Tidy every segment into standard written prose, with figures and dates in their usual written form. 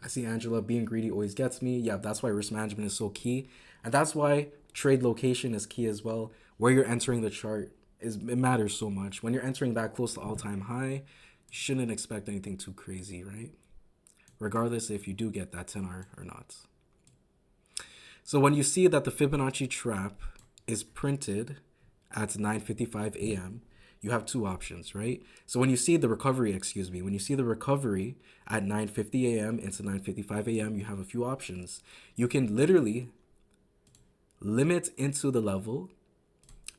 I see Angela, being greedy always gets me. Yeah, that's why risk management is so key. And that's why trade location is key as well. Where you're entering the chart it matters so much. When you're entering that close to all-time high, you shouldn't expect anything too crazy, right? Regardless if you do get that 10R or not. So when you see that the Fibonacci trap is printed at 9:55 a.m., you have two options, right? So when you see the recovery, when you see the recovery at 9:50 a.m. into 9:55 a.m., you have a few options. You can literally limit into the level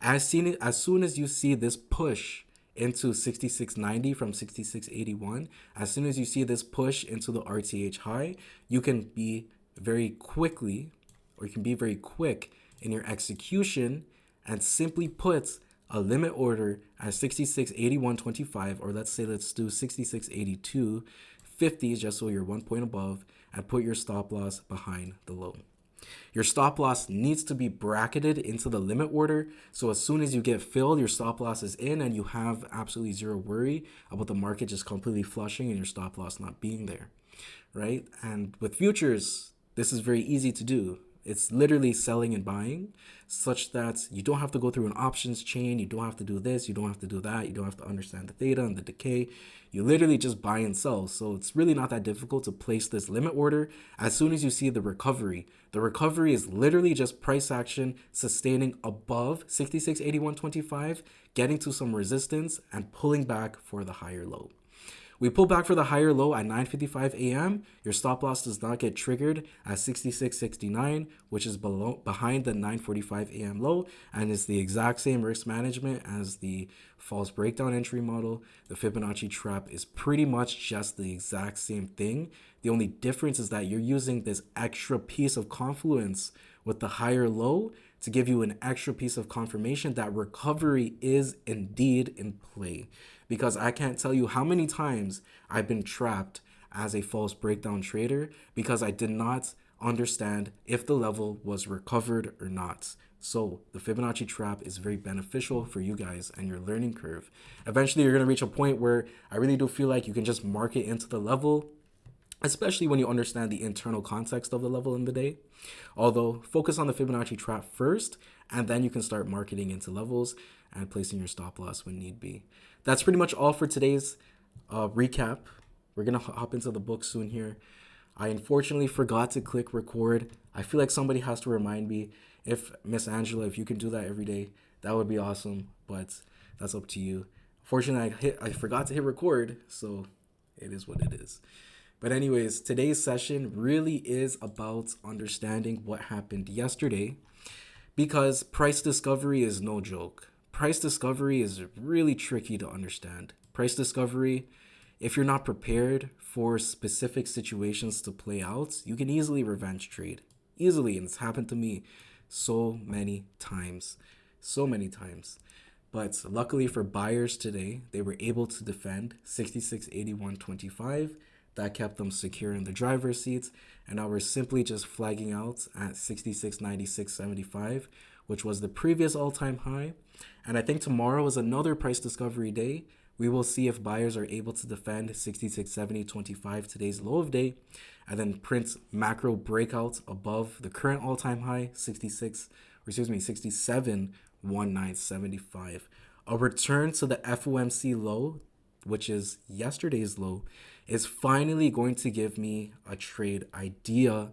as soon as you see this push into 6690 from 6681, as soon as you see this push into the RTH high, you can be very quickly, or you can be very quick in your execution and simply put a limit order at 6681.25, or let's do 6682.50, just so you're 1 point above, and put your stop loss behind the low. Your stop loss needs to be bracketed into the limit order. So as soon as you get filled, your stop loss is in and you have absolutely zero worry about the market just completely flushing and your stop loss not being there, right? And with futures, this is very easy to do. It's literally selling and buying, such that you don't have to go through an options chain. You don't have to do this. You don't have to do that. You don't have to understand the theta and the decay. You literally just buy and sell. So it's really not that difficult to place this limit order as soon as you see the recovery. The recovery is literally just price action sustaining above 6681.25, getting to some resistance and pulling back for the higher low. We pull back for the higher low at 9:55 a.m. Your stop loss does not get triggered at 66.69, which is behind the 9:45 a.m. low, and it's the exact same risk management as the false breakdown entry model. The Fibonacci trap is pretty much just the exact same thing. The only difference is that you're using this extra piece of confluence with the higher low to give you an extra piece of confirmation that recovery is indeed in play. Because I can't tell you how many times I've been trapped as a false breakdown trader because I did not understand if the level was recovered or not. So the Fibonacci trap is very beneficial for you guys and your learning curve. Eventually, you're going to reach a point where I really do feel like you can just mark it into the level, especially when you understand the internal context of the level in the day. Although, focus on the Fibonacci trap first, and then you can start marketing into levels and placing your stop loss when need be. That's pretty much all for today's recap. We're going to hop into the book soon here. I unfortunately forgot to click record. I feel like somebody has to remind me. If Miss Angela, if you can do that every day, that would be awesome, but that's up to you. Fortunately, I forgot to hit record, so it is what it is. But anyways, today's session really is about understanding what happened yesterday, because price discovery is no joke. Price discovery is really tricky to understand. Price discovery, if you're not prepared for specific situations to play out, you can easily revenge trade. Easily, and it's happened to me so many times. So many times. But luckily for buyers today, they were able to defend 6681.25. That kept them secure in the driver's seats. And now we're simply just flagging out at 6696.75, which was the previous all-time high. And I think tomorrow is another price discovery day. We will see if buyers are able to defend 6670.25, today's low of day, and then print macro breakouts above the current all-time high, 671975. A return to the FOMC low, which is yesterday's low, is finally going to give me a trade idea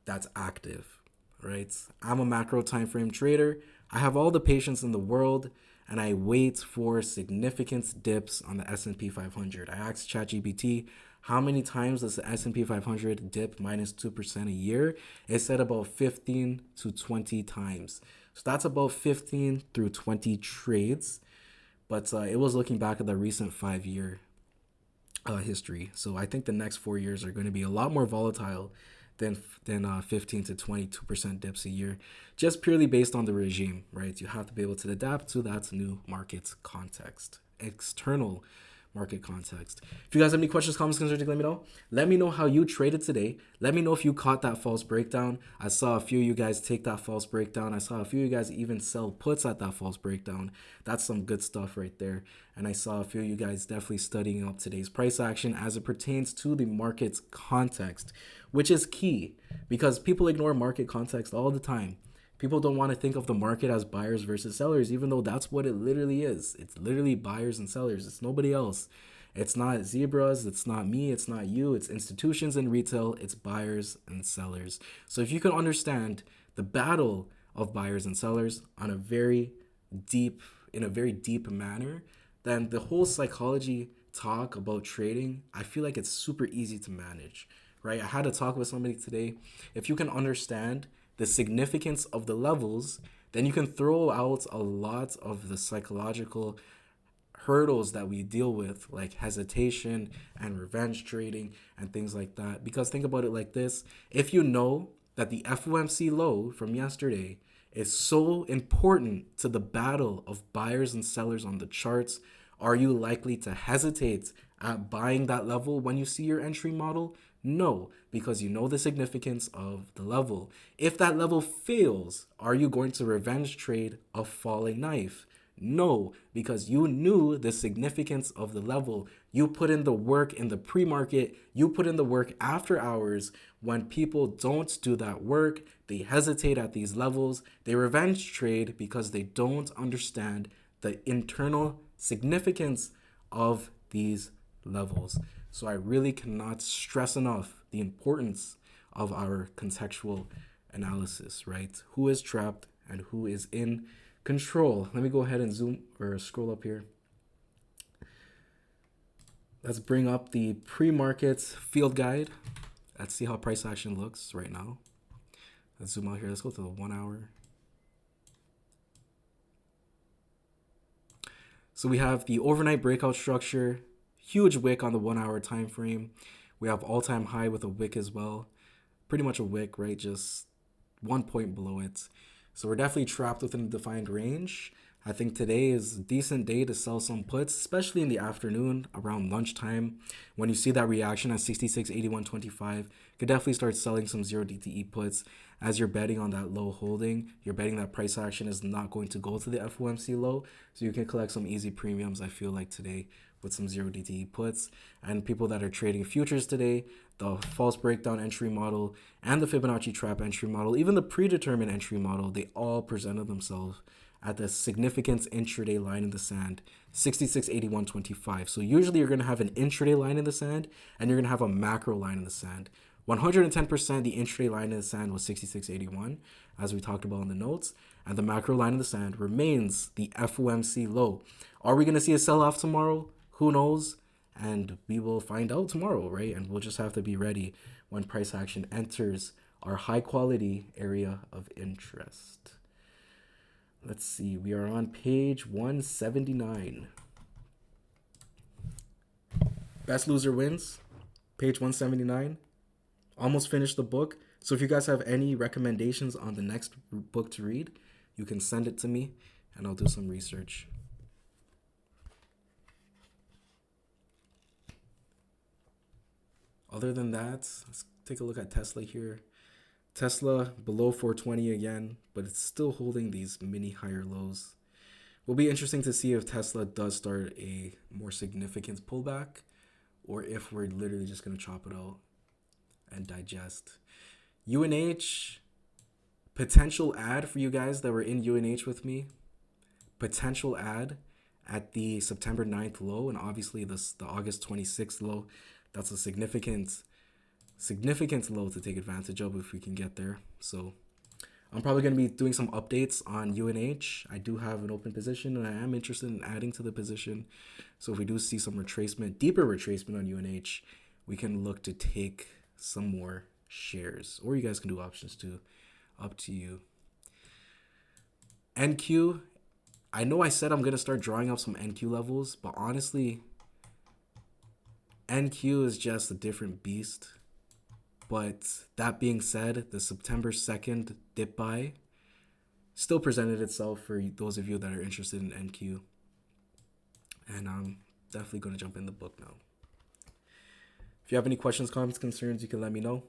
that's active, right? I'm a macro time frame trader. I have all the patience in the world, and I wait for significant dips on the S&P 500. I asked ChatGPT, how many times does the S&P 500 dip minus 2% a year? It said about 15 to 20 times. So that's about 15 through 20 trades. But it was looking back at the recent 5-year history. So I think the next 4 years are going to be a lot more volatile than 15 to 22% dips a year, just purely based on the regime, right? You have to be able to adapt to that new market context. External market context. If you guys have any questions, comments, concerns, let me know. Let me know how you traded today. Let me know if you caught that false breakdown. I saw a few of you guys take that false breakdown. I saw a few of you guys even sell puts at that false breakdown. That's some good stuff right there. And I saw a few of you guys definitely studying up today's price action as it pertains to the market's context, which is key because people ignore market context all the time. People don't want to think of the market as buyers versus sellers, even though that's what it literally is. It's literally buyers and sellers. It's nobody else. It's not zebras. It's not me. It's not you. It's institutions and retail. It's buyers and sellers. So if you can understand the battle of buyers and sellers in a very deep manner, then the whole psychology talk about trading, I feel like it's super easy to manage, right? I had a talk with somebody today. If you can understand the significance of the levels, then you can throw out a lot of the psychological hurdles that we deal with, like hesitation and revenge trading and things like that. Because think about it like this: if you know that the FOMC low from yesterday is so important to the battle of buyers and sellers on the charts, are you likely to hesitate at buying that level when you see your entry model? No, because you know the significance of the level. If that level fails, are you going to revenge trade a falling knife? No, because you knew the significance of the level. You put in the work in the pre-market. You put in the work after hours. When people don't do that work, they hesitate at these levels. They revenge trade because they don't understand the internal significance of these levels. So I really cannot stress enough the importance of our contextual analysis, right? Who is trapped and who is in control. Let me go ahead and zoom or scroll up here. Let's bring up the pre-market field guide. Let's see how price action looks right now. Let's zoom out here. Let's go to the 1 hour. So we have the overnight breakout structure, huge wick on the 1 hour time frame. We have all-time high with a wick as well. Pretty much a wick, right? Just 1 point below it. So we're definitely trapped within a defined range. I think today is a decent day to sell some puts, especially in the afternoon around lunchtime. When you see that reaction at 66.8125, you could definitely start selling some 0 DTE puts as you're betting on that low holding. You're betting that price action is not going to go to the FOMC low, so you can collect some easy premiums, I feel like, today with some 0 DTE puts. And people that are trading futures today, the false breakdown entry model and the Fibonacci trap entry model, even the predetermined entry model, they all presented themselves at the significance intraday line in the sand, 66.8125. So usually you're going to have an intraday line in the sand and you're going to have a macro line in the sand. 110% the intraday line in the sand was 66.81, as we talked about in the notes, and the macro line in the sand remains the FOMC low. Are we going to see a sell-off tomorrow? Who knows? And we will find out tomorrow, right? And we'll just have to be ready when price action enters our high quality area of interest. Let's see, we are on page 179. Best loser wins, page 179. Almost finished the book. So if you guys have any recommendations on the next book to read, you can send it to me and I'll do some research. Other than that, let's take a look at Tesla here. Tesla below 420 again, but it's still holding these mini higher lows. Will be interesting to see if Tesla does start a more significant pullback or if we're literally just going to chop it out and digest. UNH, potential ad for you guys that were in UNH with me. Potential ad at the September 9th low and obviously the August 26th low. That's a significant low to take advantage of if we can get there. So I'm probably going to be doing some updates on UNH. I do have an open position and I am interested in adding to the position. So if we do see some retracement, deeper retracement on UNH, we can look to take some more shares, or you guys can do options too. Up to you. NQ, I know I said I'm going to start drawing up some NQ levels, but honestly, NQ is just a different beast. But that being said, the September 2nd dip buy still presented itself for those of you that are interested in NQ. And definitely going to jump in the book now. If you have any questions, comments, concerns, you can let me know.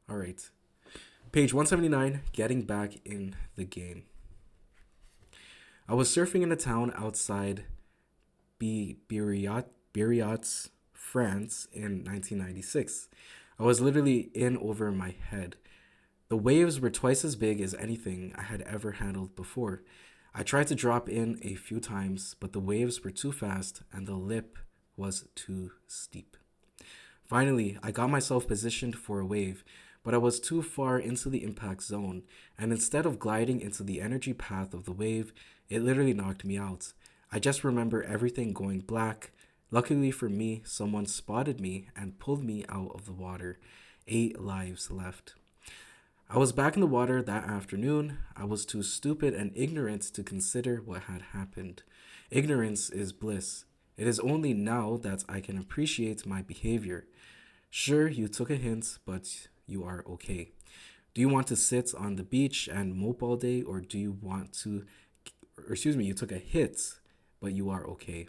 All right. Page 179, getting back in the game. I was surfing in a town outside Biarritz, France in 1996. I was literally in over my head. The waves were twice as big as anything I had ever handled before. I tried to drop in a few times, but the waves were too fast and the lip was too steep. Finally, I got myself positioned for a wave, but I was too far into the impact zone, and instead of gliding into the energy path of the wave, it literally knocked me out. I just remember everything going black. Luckily for me, someone spotted me and pulled me out of the water. 8 lives left. I was back in the water that afternoon. I was too stupid and ignorant to consider what had happened. Ignorance is bliss. It is only now that I can appreciate my behavior. Sure, you took a hint, but you are okay. Do you want to sit on the beach and mope all day, or do you want to, you took a hit, but you are okay.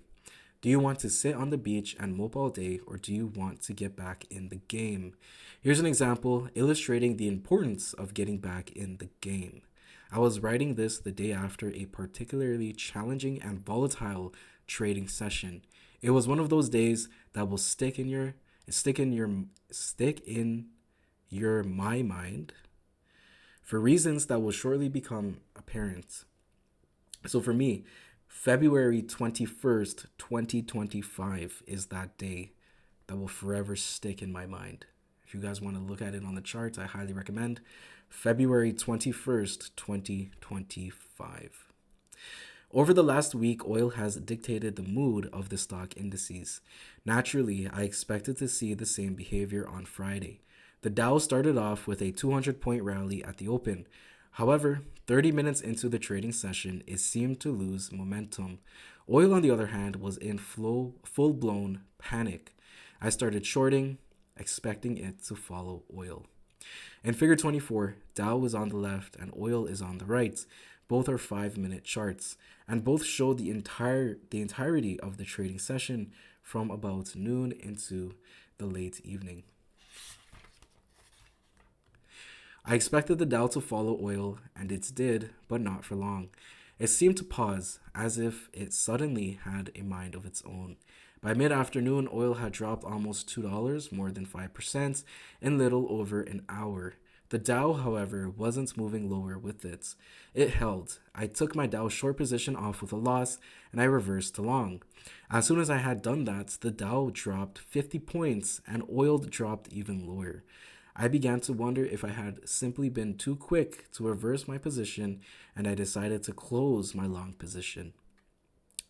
Do you want to sit on the beach and mope all day, or do you want to get back in the game? Here's an example illustrating the importance of getting back in the game. I was writing this the day after a particularly challenging and volatile trading session. It was one of those days that will stick in your my mind for reasons that will shortly become apparent. So for me, February 21st, 2025 is that day that will forever stick in my mind. If you guys want to look at it on the charts, I highly recommend February 21st, 2025. Over the last week, oil has dictated the mood of the stock indices. Naturally, I expected to see the same behavior on Friday. The Dow started off with a 200-point rally at the open. However, 30 minutes into the trading session, it seemed to lose momentum. Oil, on the other hand, was in full-blown panic. I started shorting, expecting it to follow oil. In figure 24, Dow is on the left and oil is on the right. Both are 5-minute charts, and both show the entirety of the trading session from about noon into the late evening. I expected the Dow to follow oil, and it did, but not for long. It seemed to pause, as if it suddenly had a mind of its own. By mid-afternoon, oil had dropped almost $2, more than 5%, in little over an hour. The Dow, however, wasn't moving lower with it. It held. I took my Dow short position off with a loss, and I reversed to long. As soon as I had done that, the Dow dropped 50 points, and oil dropped even lower. I began to wonder if I had simply been too quick to reverse my position, and I decided to close my long position.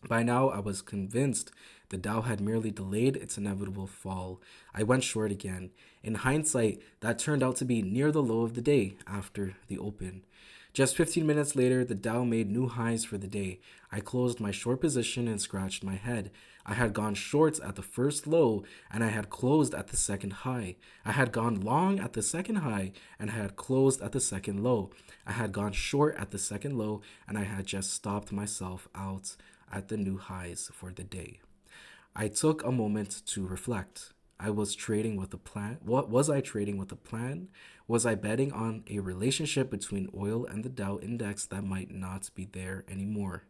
By now, I was convinced the Dow had merely delayed its inevitable fall. I went short again. In hindsight, that turned out to be near the low of the day after the open. Just 15 minutes later, the Dow made new highs for the day. I closed my short position and scratched my head. I had gone short at the first low, and I had closed at the second high. I had gone long at the second high, and I had closed at the second low. I had gone short at the second low, and I had just stopped myself out at the new highs for the day. I took a moment to reflect. I was trading with a plan. What was I trading with a plan? Was I betting on a relationship between oil and the Dow index that might not be there anymore?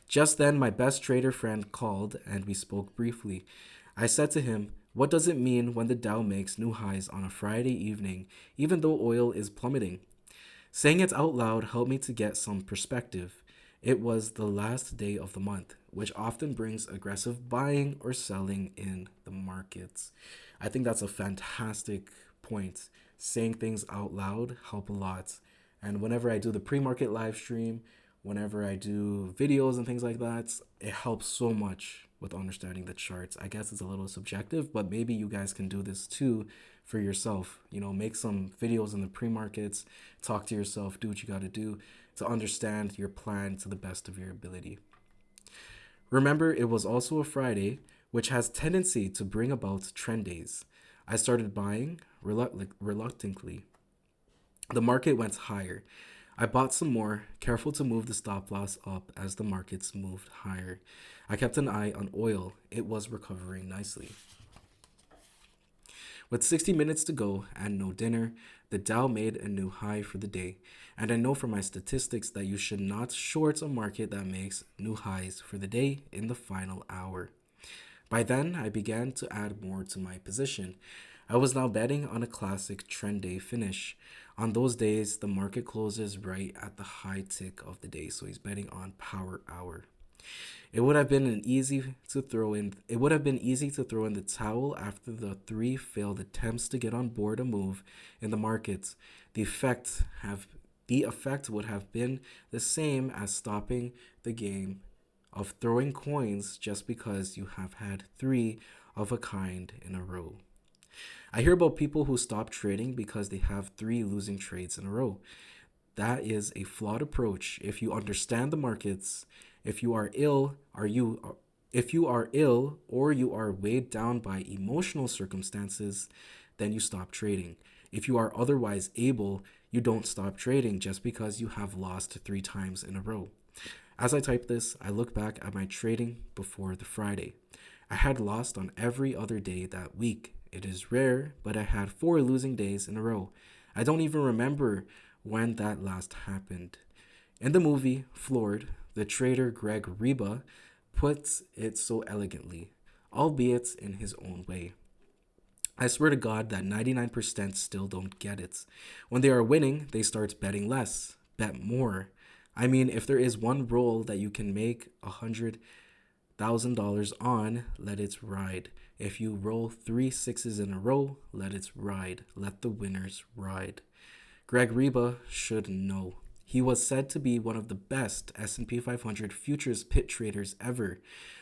Just then, my best trader friend called and we spoke briefly. I said to him, "What does it mean when the Dow makes new highs on a Friday evening, even though oil is plummeting?" Saying it out loud helped me to get some perspective. It was the last day of the month, which often brings aggressive buying or selling in the markets. I think that's a fantastic point. Saying things out loud help a lot. And whenever I do the pre-market live stream, whenever I do videos and things like that, it helps so much with understanding the charts. I guess it's a little subjective, but maybe you guys can do this too for yourself. You know, make some videos in the pre-markets, talk to yourself, do what you got to do to understand your plan to the best of your ability. Remember, it was also a Friday, which has tendency to bring about trend days. I started buying reluctantly. The market went higher. I bought some more, careful to move the stop loss up as the markets moved higher. I kept an eye on oil. It was recovering nicely. With 60 minutes to go and no dinner, the Dow made a new high for the day. And I know from my statistics that you should not short a market that makes new highs for the day in the final hour. By then, I began to add more to my position. I was now betting on a classic trend day finish. On those days, the market closes right at the high tick of the day, so he's betting on power hour. It would have been easy to throw in the towel after the three failed attempts to get on board a move in the markets. The effect have the effect would have been the same as stopping the game of throwing coins just because you have had three of a kind in a row. I hear about people who stop trading because they have three losing trades in a row. That is a flawed approach. If you understand the markets, if you are ill, if you are ill or you are weighed down by emotional circumstances, then you stop trading. If you are otherwise able, you don't stop trading just because you have lost three times in a row. As I type this, I look back at my trading before the Friday. I had lost on every other day that week. It is rare, but I had four losing days in a row. I don't even remember when that last happened. In the movie Floored, the trader Greg Reba puts it so elegantly, albeit in his own way. I swear to God that 99% still don't get it. When they are winning, they start betting less, bet more. I mean, if there is one roll that you can make $100,000 on, let it ride. If you roll 3 sixes in a row, let it ride. Let the winners ride. Greg Reba should know. He was said to be one of the best S&P 500 futures pit traders ever.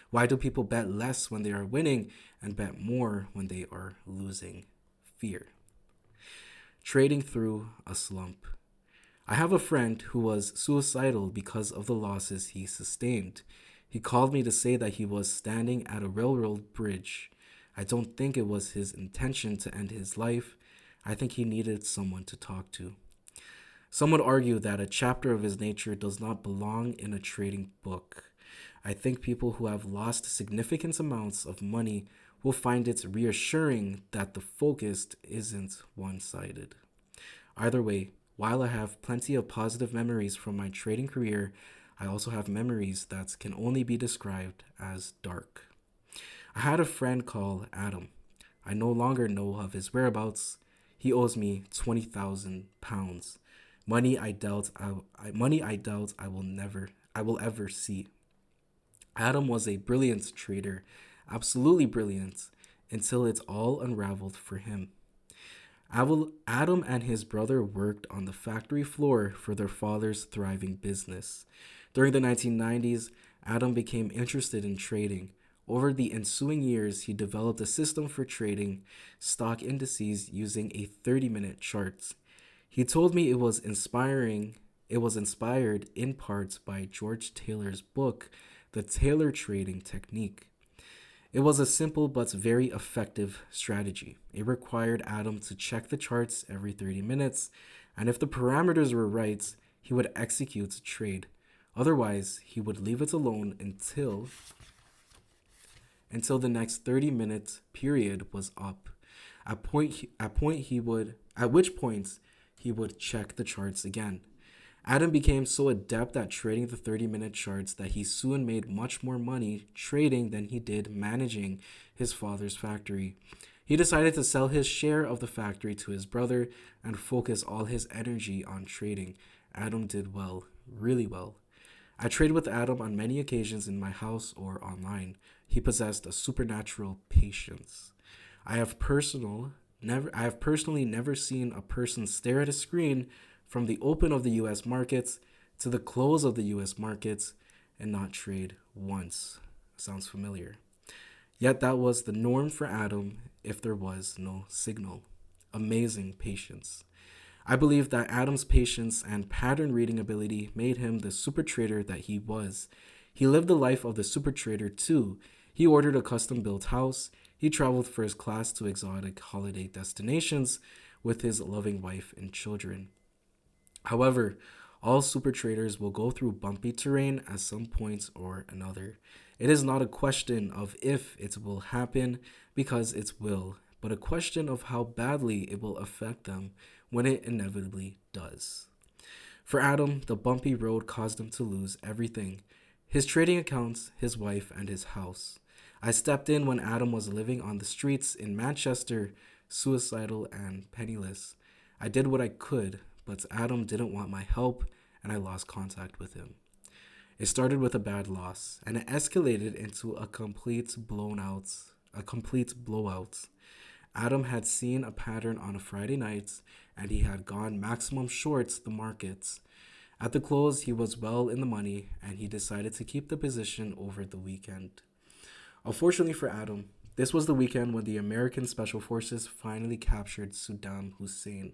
Why do people bet less when they are winning and bet more when they are losing? Fear. Trading through a slump. I have a friend who was suicidal because of the losses he sustained. He called me to say that he was standing at a railroad bridge. I don't think it was his intention to end his life. I think he needed someone to talk to. Some would argue that a chapter of his nature does not belong in a trading book. I think people who have lost significant amounts of money will find it reassuring that the focus isn't one-sided. Either way, while I have plenty of positive memories from my trading career, I also have memories that can only be described as dark. I had a friend called Adam. I no longer know of his whereabouts. He owes me £20,000. Money I doubt I will ever see. Adam was a brilliant trader, absolutely brilliant, until it's all unraveled for him. Adam and his brother worked on the factory floor for their father's thriving business. During the 1990s, Adam became interested in trading. Over the ensuing years, he developed a system for trading stock indices using a 30-minute chart. He told me it was inspired in part by George Taylor's book, The Taylor Trading Technique. It was a simple but very effective strategy. It required Adam to check the charts every 30 minutes, and if the parameters were right, he would execute a trade. Otherwise, he would leave it alone until the next 30-minute period was up. At which point he would check the charts again. Adam became so adept at trading the 30-minute charts that he soon made much more money trading than he did managing his father's factory. He decided to sell his share of the factory to his brother and focus all his energy on trading. Adam did well, really well. I traded with Adam on many occasions in my house or online. He possessed a supernatural patience. I have personally never seen a person stare at a screen from the open of the U.S. markets to the close of the U.S. markets and not trade once. Sounds familiar. Yet that was the norm for Adam if there was no signal. Amazing patience. I believe that Adam's patience and pattern reading ability made him the super trader that he was. He lived the life of the super trader too. He ordered a custom-built house. He traveled first class to exotic holiday destinations with his loving wife and children. However, All super traders will go through bumpy terrain at some point or another. It is not a question of if it will happen, because it will, but a question of how badly it will affect them when it inevitably does. For Adam, the bumpy road caused him to lose everything: his trading accounts, his wife, and his house. I stepped in when Adam was living on the streets in Manchester, suicidal and penniless. I did what I could, but Adam didn't want my help, and I lost contact with him. It started with a bad loss, and it escalated into a complete blowout. Adam had seen a pattern on a Friday night, and he had gone maximum shorts the markets. At the close, he was well in the money, and he decided to keep the position over the weekend. Unfortunately for Adam, this was the weekend when the American Special Forces finally captured Saddam Hussein.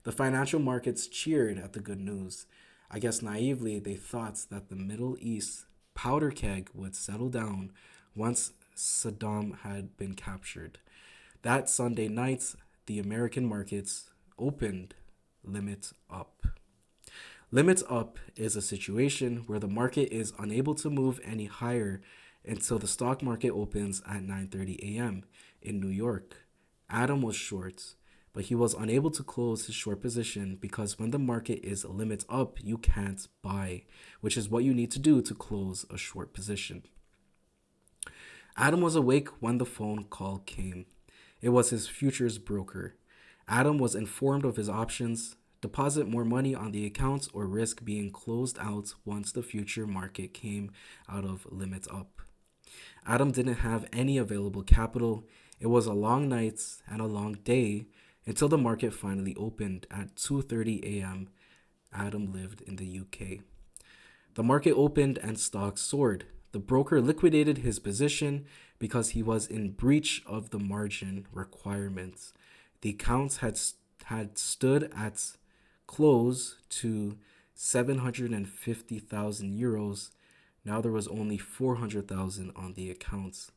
The financial markets cheered at the good news. I guess naively, they thought that the Middle East powder keg would settle down once Saddam had been captured. That Sunday night, the American markets opened limit up. Limit up is a situation where the market is unable to move any higher until the stock market opens at 9:30 a.m. in New York. Adam was short, but he was unable to close his short position because when the market is limit up, you can't buy, which is what you need to do to close a short position. Adam was awake when the phone call came. It was his futures broker. Adam was informed of his options: deposit more money on the accounts or risk being closed out once the future market came out of limit up. Adam didn't have any available capital. It was a long night and a long day until the market finally opened at 2:30 a.m. Adam lived in the UK. The market opened and stocks soared. The broker liquidated his position because he was in breach of the margin requirements. The accounts had stood at close to 750,000 euros. Now there was only 400,000 on the accounts.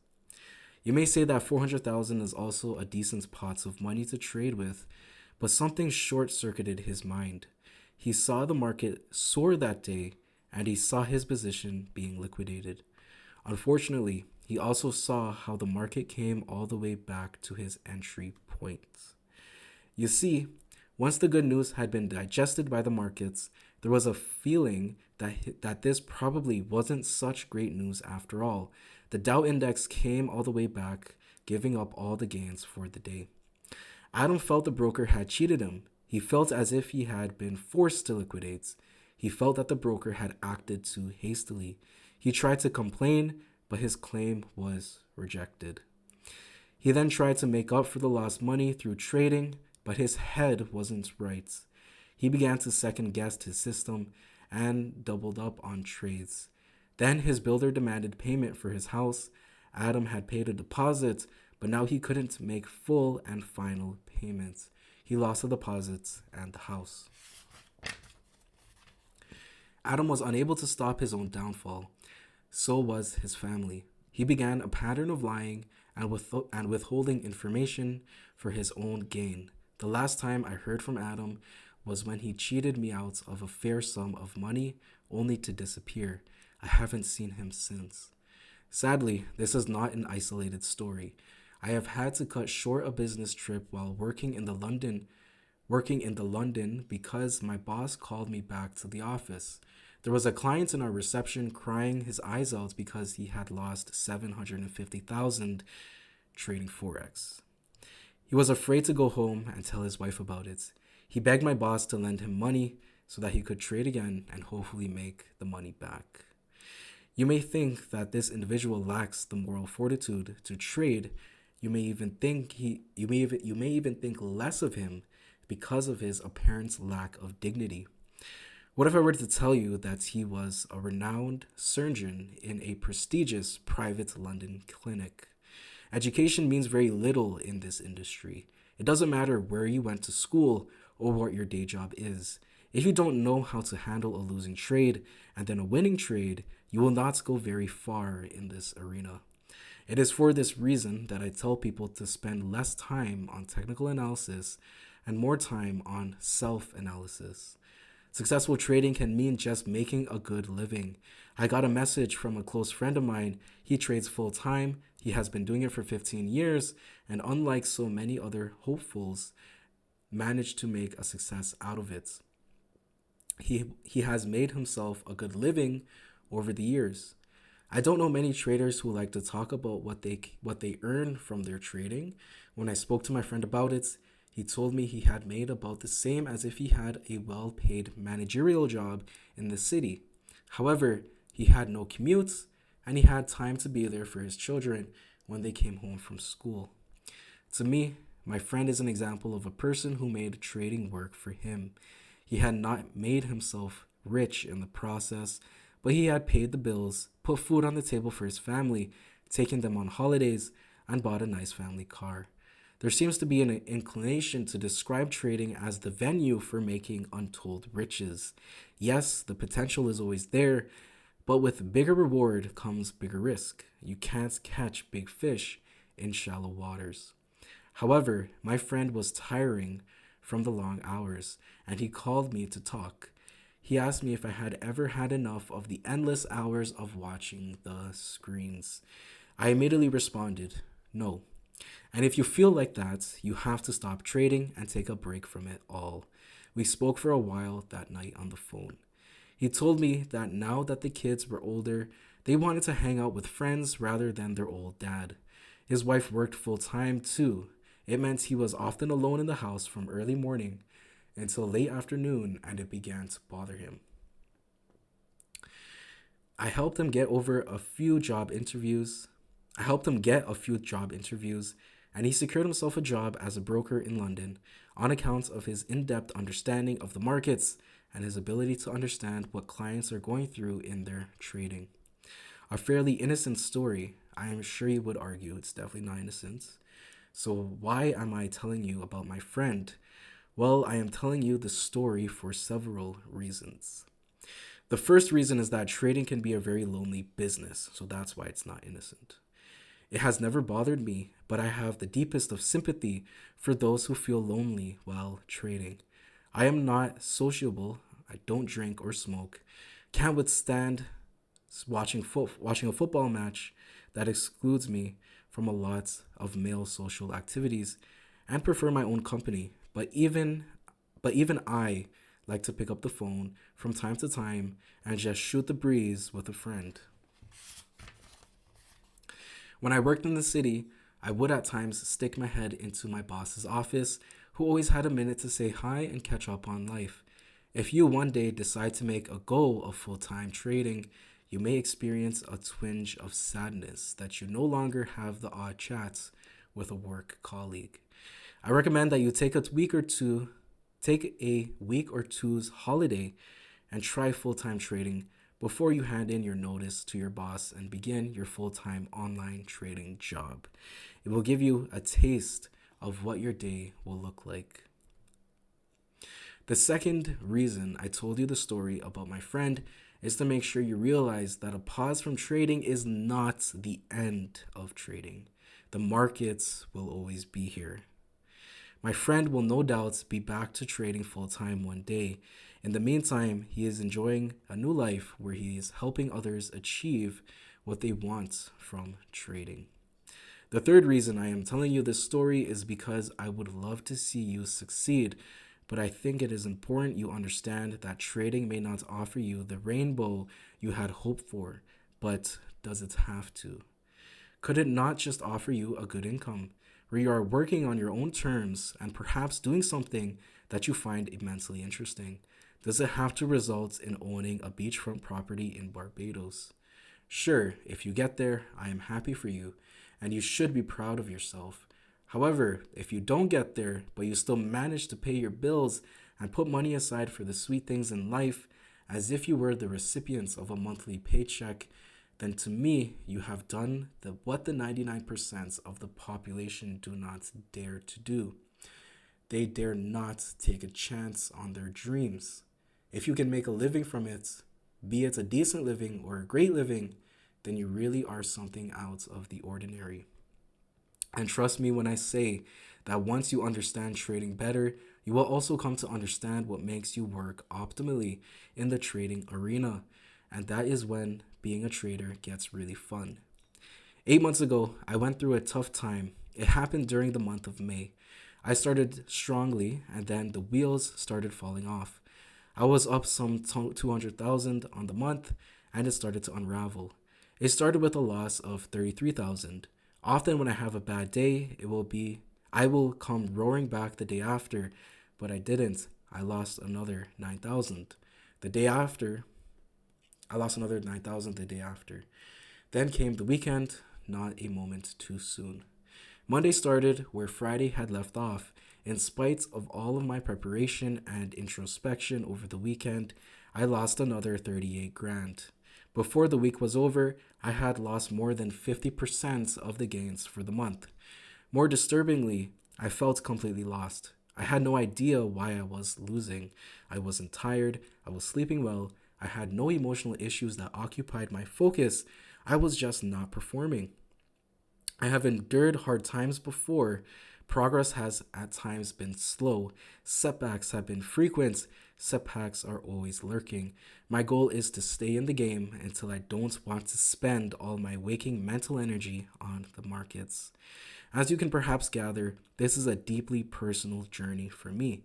You may say that 400,000 is also a decent pot of money to trade with, but something short-circuited his mind. He saw the market soar that day, and he saw his position being liquidated. Unfortunately, he also saw how the market came all the way back to his entry point. You see, once the good news had been digested by the markets, there was a feeling that this probably wasn't such great news after all. The Dow index came all the way back, giving up all the gains for the day. Adam felt the broker had cheated him. He felt as if he had been forced to liquidate. He felt that the broker had acted too hastily. He tried to complain, but his claim was rejected. He then tried to make up for the lost money through trading, but his head wasn't right. He began to second guess his system and doubled up on trades. Then his builder demanded payment for his house. Adam had paid a deposit, but now he couldn't make full and final payments. He lost the deposits and the house. Adam was unable to stop his own downfall. So was his family. He began a pattern of lying and withholding information for his own gain. The last time I heard from Adam was when he cheated me out of a fair sum of money only to disappear. I haven't seen him since. Sadly, this is not an isolated story. I have had to cut short a business trip while working in the London because my boss called me back to the office. There was a client in our reception crying his eyes out because he had lost 750,000 trading Forex. He was afraid to go home and tell his wife about it. He begged my boss to lend him money so that he could trade again and hopefully make the money back. You may think that this individual lacks the moral fortitude to trade. You may even think less of him because of his apparent lack of dignity. What if I were to tell you that he was a renowned surgeon in a prestigious private London clinic? Education means very little in this industry. It doesn't matter where you went to school or what your day job is. If you don't know how to handle a losing trade and then a winning trade, you will not go very far in this arena. It is for this reason that I tell people to spend less time on technical analysis and more time on self-analysis. Successful trading can mean just making a good living. I got a message from a close friend of mine. He trades full time. He has been doing it for 15 years, and unlike so many other hopefuls, managed to make a success out of it. He has made himself a good living over the years. I don't know many traders who like to talk about what they earn from their trading. When I spoke to my friend about it, he told me he had made about the same as if he had a well-paid managerial job in the city. However, he had no commutes and he had time to be there for his children when they came home from school. To me, my friend is an example of a person who made trading work for him. He had not made himself rich in the process, but he had paid the bills, put food on the table for his family, taken them on holidays, and bought a nice family car. There seems to be an inclination to describe trading as the venue for making untold riches. Yes, the potential is always there, but with bigger reward comes bigger risk. You can't catch big fish in shallow waters. However, my friend was tiring from the long hours, and he called me to talk. He asked me if I had ever had enough of the endless hours of watching the screens. I immediately responded, no. And if you feel like that, you have to stop trading and take a break from it all. We spoke for a while that night on the phone. He told me that now that the kids were older, they wanted to hang out with friends rather than their old dad. His wife worked full time too. It meant he was often alone in the house from early morning until late afternoon, and it began to bother him. I helped him get over a few job interviews. I helped him get a few job interviews, and he secured himself a job as a broker in London on account of his in-depth understanding of the markets and his ability to understand what clients are going through in their trading. A fairly innocent story. I am sure you would argue it's definitely not innocent. So why am I telling you about my friend? Well, I am telling you the story for several reasons. The first reason is that trading can be a very lonely business, so that's why it's not innocent. It has never bothered me, but I have the deepest of sympathy for those who feel lonely while trading. I am not sociable, I don't drink or smoke, can't withstand watching a football match that excludes me from a lot of male social activities, and prefer my own company. But even I like to pick up the phone from time to time and just shoot the breeze with a friend. When I worked in the city, I would at times stick my head into my boss's office, who always had a minute to say hi and catch up on life. If you one day decide to make a goal of full-time trading, you may experience a twinge of sadness that you no longer have the odd chats with a work colleague. I recommend that you take a week or two's holiday and try full-time trading before you hand in your notice to your boss and begin your full-time online trading job. It will give you a taste of what your day will look like. The second reason I told you the story about my friend is to make sure you realize that a pause from trading is not the end of trading. The markets will always be here. My friend will no doubt be back to trading full-time one day. In the meantime, he is enjoying a new life where he is helping others achieve what they want from trading. The third reason I am telling you this story is because I would love to see you succeed, but I think it is important you understand that trading may not offer you the rainbow you had hoped for, but does it have to? Could it not just offer you a good income, where you are working on your own terms and perhaps doing something that you find immensely interesting? Does it have to result in owning a beachfront property in Barbados? Sure, if you get there, I am happy for you, and you should be proud of yourself. However, if you don't get there, but you still manage to pay your bills and put money aside for the sweet things in life, as if you were the recipients of a monthly paycheck, then to me, you have done what the 99% of the population do not dare to do. They dare not take a chance on their dreams. If you can make a living from it, be it a decent living or a great living, then you really are something out of the ordinary. And trust me when I say that once you understand trading better, You will also come to understand what makes you work optimally in the trading arena, and that is when being a trader gets really fun. 8 months ago, I went through a tough time. It happened during the month of May. I started strongly, and then the wheels started falling off. I was up some 200,000 on the month, and it started to unravel. It started with a loss of 33,000. Often when I have a bad day, I will come roaring back the day after, but I didn't. I lost another 9,000. The day after, I lost another 9,000 the day after. Then came the weekend, not a moment too soon. Monday started where Friday had left off. In spite of all of my preparation and introspection over the weekend, I lost another 38 grand. Before the week was over, I had lost more than 50% of the gains for the month. More disturbingly, I felt completely lost. I had no idea why I was losing. I wasn't tired, I was sleeping well, I had no emotional issues that occupied my focus. I was just not performing. I have endured hard times before. Progress has at times been slow. Setbacks have been frequent. Setbacks are always lurking. My goal is to stay in the game until I don't want to spend all my waking mental energy on the markets. As you can perhaps gather, this is a deeply personal journey for me.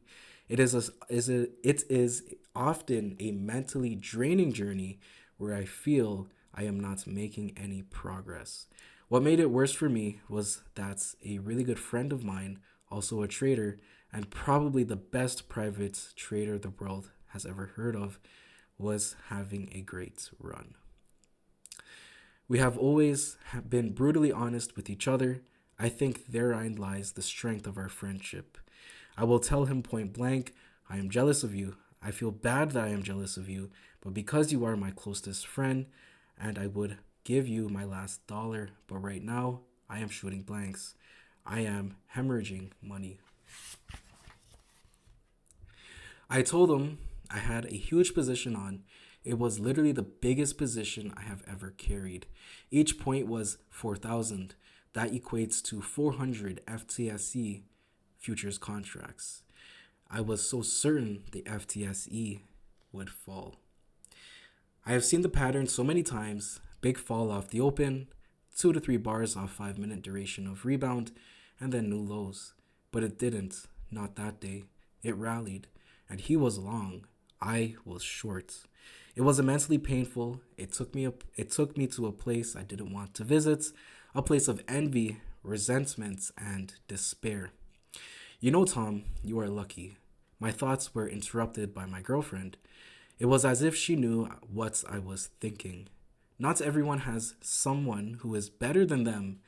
It is often a mentally draining journey where I feel I am not making any progress. What made it worse for me was that a really good friend of mine, also a trader, and probably the best private trader the world has ever heard of, was having a great run. We have always been brutally honest with each other. I think therein lies the strength of our friendship. I will tell him point blank, I am jealous of you. I feel bad that I am jealous of you, but because you are my closest friend, and I would give you my last dollar, but right now, I am shooting blanks. I am hemorrhaging money. I told him I had a huge position on. It was literally the biggest position I have ever carried. Each point was 4,000. That equates to 400 FTSE futures contracts. I was so certain the FTSE would fall. I have seen the pattern so many times. Big fall off the open, 2 to 3 bars off 5-minute duration of rebound, and then new lows. But it didn't, not that day. It rallied, and he was long. I was short. It was immensely painful. It took me to a place I didn't want to visit, a place of envy, resentment, and despair. You know, Tom, you are lucky. My thoughts were interrupted by my girlfriend. It was as if she knew what I was thinking. Not everyone has someone who is better than them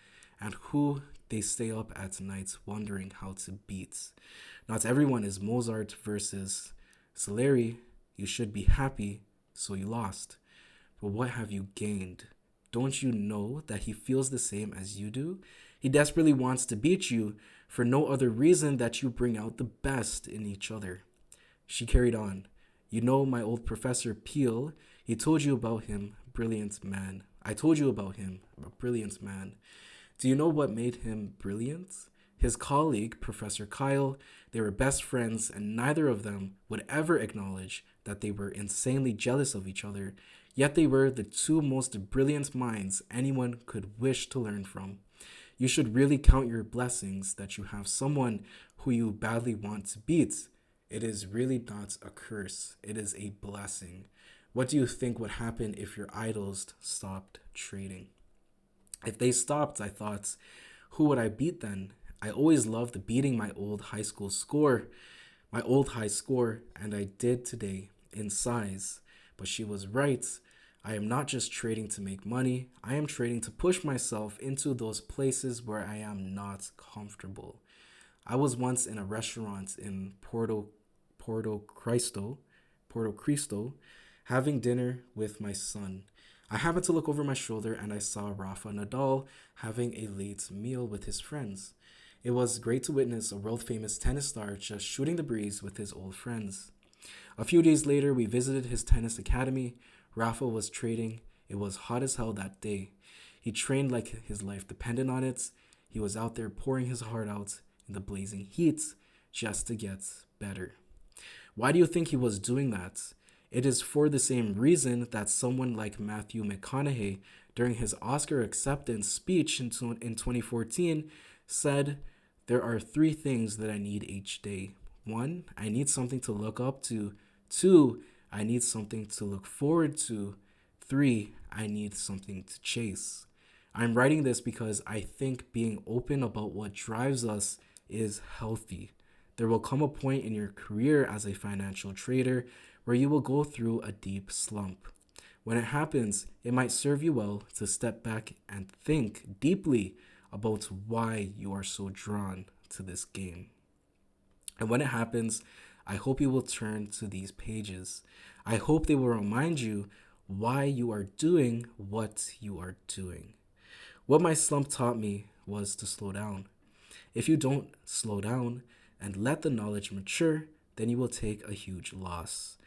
and who they stay up at night wondering how to beat. Not everyone is Mozart versus Salieri. You should be happy, so you lost. But what have you gained? Don't you know that he feels the same as you do? He desperately wants to beat you for no other reason that you bring out the best in each other. She carried on. You know my old professor Peel, he told you about him, brilliant man. I told you about him, a brilliant man. Do you know what made him brilliant? His colleague, Professor Kyle, they were best friends, and neither of them would ever acknowledge that they were insanely jealous of each other, yet they were the two most brilliant minds anyone could wish to learn from. You should really count your blessings that you have someone who you badly want to beat. It is really not a curse, it is a blessing. What do you think would happen if your idols stopped trading? If they stopped, I thought, who would I beat then? I always loved beating my old high score, and I did today in size. But she was right. I am not just trading to make money, I am trading to push myself into those places where I am not comfortable. I was once in a restaurant in Porto Cristo, having dinner with my son. I happened to look over my shoulder and I saw Rafa Nadal having a late meal with his friends. It was great to witness a world-famous tennis star just shooting the breeze with his old friends. A few days later, we visited his tennis academy. Rafa was trading. It was hot as hell that day. He trained like his life depended on it. He was out there pouring his heart out in the blazing heat. just to get better. Why do you think he was doing that? It is for the same reason that someone like Matthew McConaughey, during his Oscar acceptance speech in 2014, said, "There are three things that I need each day. One, I need something to look up to. Two, I need something to look forward to. Three, I need something to chase." I'm writing this because I think being open about what drives us is healthy. There will come a point in your career as a financial trader where you will go through a deep slump. When it happens, it might serve you well to step back and think deeply about why you are so drawn to this game. And when it happens, I hope you will turn to these pages. I hope they will remind you why you are doing what you are doing. What my slump taught me was to slow down. If you don't slow down and let the knowledge mature, then you will take a huge loss.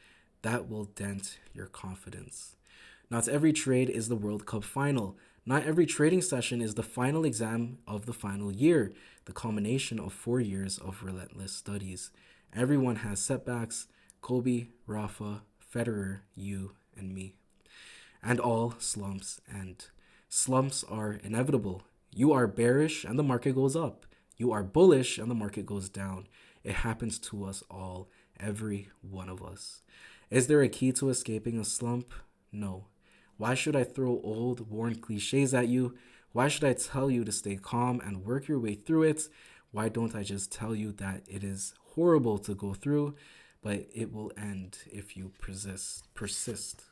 That will dent your confidence. Not every trade is the World Cup final. Not every trading session is the final exam of the final year, the culmination of 4 years of relentless studies. Everyone has setbacks: Kobe, Rafa, Federer, you, and me. And all slumps end. Slumps are inevitable. You are bearish and the market goes up. You are bullish and the market goes down. It happens to us all, every one of us. Is there a key to escaping a slump? No. Why should I throw old, worn cliches at you? Why should I tell you to stay calm and work your way through it? Why don't I just tell you that it is horrible to go through, but it will end if you persist?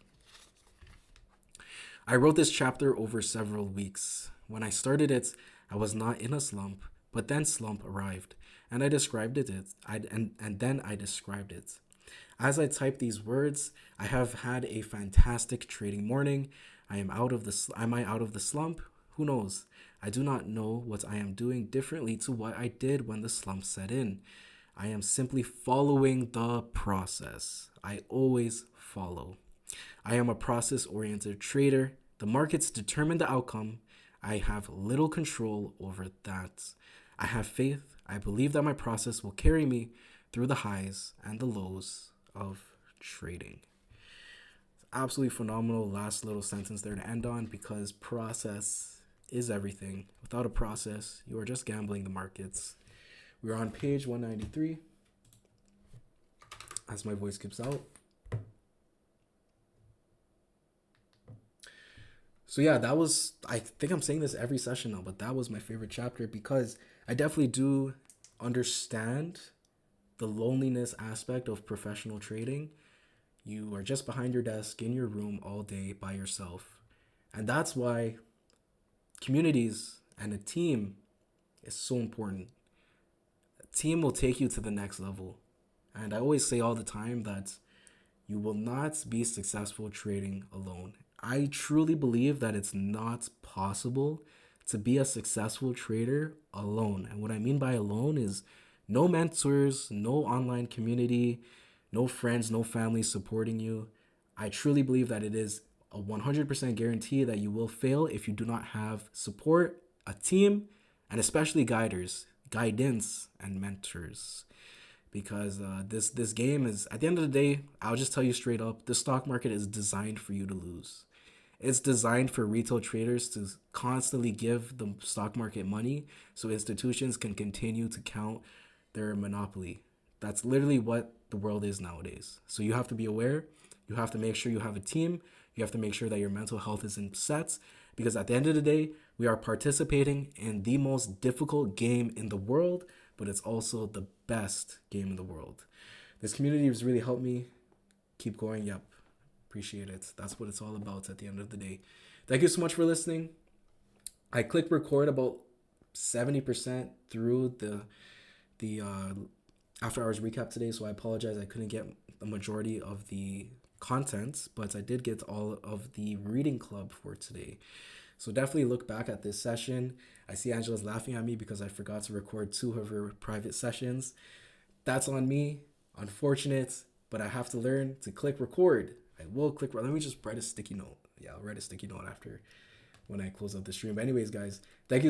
I wrote this chapter over several weeks. When I started it, I was not in a slump, but then slump arrived, and I described it. Then I described it. As I type these words, I have had a fantastic trading morning. Am I out of the slump? Who knows? I do not know what I am doing differently to what I did when the slump set in. I am simply following the process. I always follow. I am a process-oriented trader. The markets determine the outcome. I have little control over that. I have faith. I believe that my process will carry me through the highs and the lows of trading. Absolutely phenomenal last little sentence there to end on, because process is everything. Without a process, you are just gambling the markets. We're on page 193 as my voice skips out. So yeah, that was, I think I'm saying this every session now, but that was my favorite chapter because I definitely do understand the loneliness aspect of professional trading. You are just behind your desk in your room all day by yourself. And that's why communities and a team is so important. A team will take you to the next level. And I always say all the time that you will not be successful trading alone. I truly believe that it's not possible to be a successful trader alone. And what I mean by alone is no mentors, no online community, no friends, no family supporting you. I truly believe that it is a 100% guarantee that you will fail if you do not have support, a team, and especially guidance, and mentors. Because this game is, at the end of the day, I'll just tell you straight up, the stock market is designed for you to lose. It's designed for retail traders to constantly give the stock market money so institutions can continue to count their monopoly. That's literally what the world is nowadays. So you have to be aware. You have to make sure you have a team. You have to make sure that your mental health is in sets, because at the end of the day, we are participating in the most difficult game in the world, but it's also the best game in the world. This community has really helped me keep going. Yep. Appreciate it. That's what it's all about at the end of the day. Thank you so much for listening. I clicked record about 70% through the after hours recap today, so I apologize. I couldn't get the majority of the content, but I did get all of the reading club for today. So definitely look back at this session. I see Angela's laughing at me because I forgot to record 2 of her private sessions. That's on me. Unfortunate, but I have to learn to click record. I will click. Let me just write a sticky note. Yeah, I'll write a sticky note after when I close out the stream. But anyways, guys, thank you.